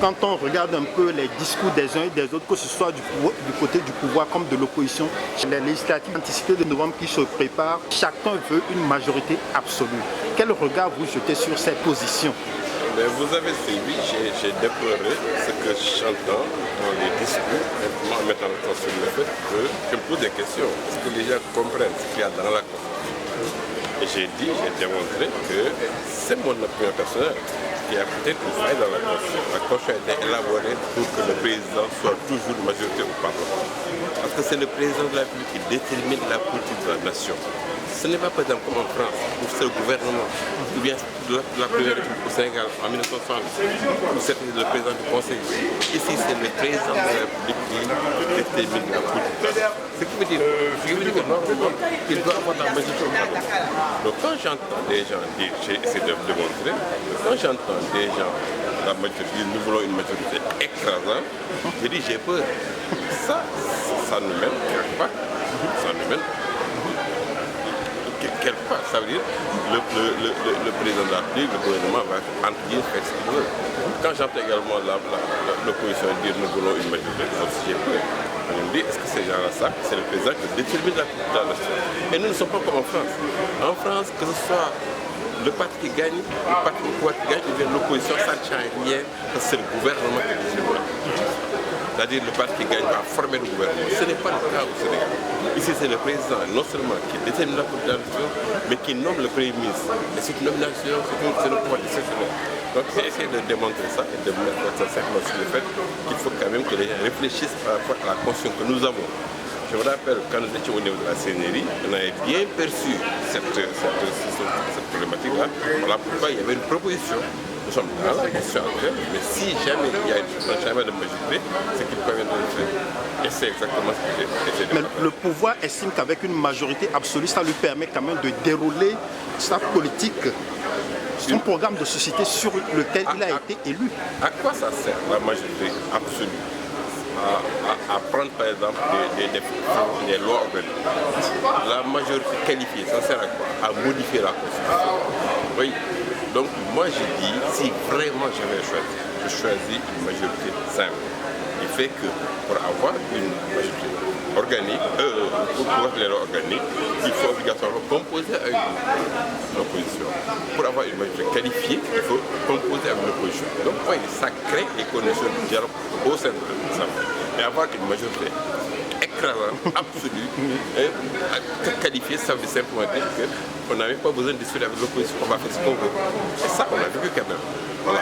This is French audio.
quand on regarde un peu les discours des uns et des autres, que ce soit du côté du pouvoir comme de l'opposition, les législatives anticipées de novembre qui se préparent, chacun veut une majorité absolue. Quel regard vous jetez sur ces positions? Mais vous avez suivi, j'ai déploré ce que j'entends dans les discours, en mettant le temps sur le fait que je me pose des questions. Est-ce que les gens comprennent ce qu'il y a dans la Constitution? Et j'ai démontré que c'est mon opinion personnelle qui a peut-être une faille dans la Constitution. La Constitution a été élaborée pour que le président soit toujours majorité au Parlement. Parce que c'est le président de la République qui détermine la politique de la nation. Ce n'est pas par exemple comme en France, où c'est le gouvernement, ou bien la première République au Sénégal en 1960, où c'était le président du Conseil. Ici, c'est le président de la République qui détermine la politique. Ce qui veut dire que normalement, il doit avoir la majorité au Parlement. Donc quand j'entends des gens dire, j'ai essayé de le démontrer, quand j'entends des gens, la majorité dire nous voulons une majorité écrasante, je dis j'ai peur. Ça nous mène quelque part. Ça nous mène quelque part, ça veut dire le président de la République, le gouvernement va faire ce qu'il veut. Quand j'entends également l'opposition dire nous voulons une majorité, j'ai peur. On me dit, est-ce que ces gens-là savent que c'est le président qui détermine la nation? Et nous ne sommes pas comme en France. En France, que ce soit le parti qui gagne, le parti qui gagne, ou bien l'opposition, ça ne change rien, parce que c'est le gouvernement qui détermine. C'est-à-dire le parti qui gagne va former le gouvernement. Ce n'est pas le cas au Sénégal. Ici, c'est le président, non seulement qui détermine la politique de la nation, mais qui nomme le Premier ministre. Et cette nomination, c'est le pouvoir décisionnaire. Donc, j'ai essayé de démontrer ça et de mettre ça simplement sur le fait qu'il faut quand même que les gens réfléchissent par rapport à la conscience que nous avons. Je me rappelle, quand nous étions au niveau de la CNRI, on avait bien perçu cette problématique-là. Voilà pourquoi il y avait une proposition. Nous sommes dans la question actuelle, mais si jamais il y a un changement de majorité, c'est qu'il convient de le faire. Et c'est exactement ce que j'ai essayé de faire. Mais le pouvoir estime qu'avec une majorité absolue, ça lui permet quand même de dérouler sa politique, son programme de société sur lequel il a été élu. À quoi ça sert la majorité absolue? À prendre par exemple des lois organiques. La majorité qualifiée, ça sert à quoi? À modifier la Constitution. Oui. Donc moi je dis, si vraiment j'avais choisi, je choisis une majorité simple. Il fait que pour avoir une majorité organique, pour pouvoir les lois organiques, il faut obligatoirement composer avec une opposition. Pour avoir une majorité qualifiée, il faut composer avec une opposition. Donc ça crée les conditions du dialogue au sein de l'Assemblée. Et avoir une majorité écrasante, absolue, qualifiée, ça veut simplement dire qu'on n'avait pas besoin de discuter avec l'opposition, on va faire ce qu'on veut. Et ça, on a vécu quand même. Voilà.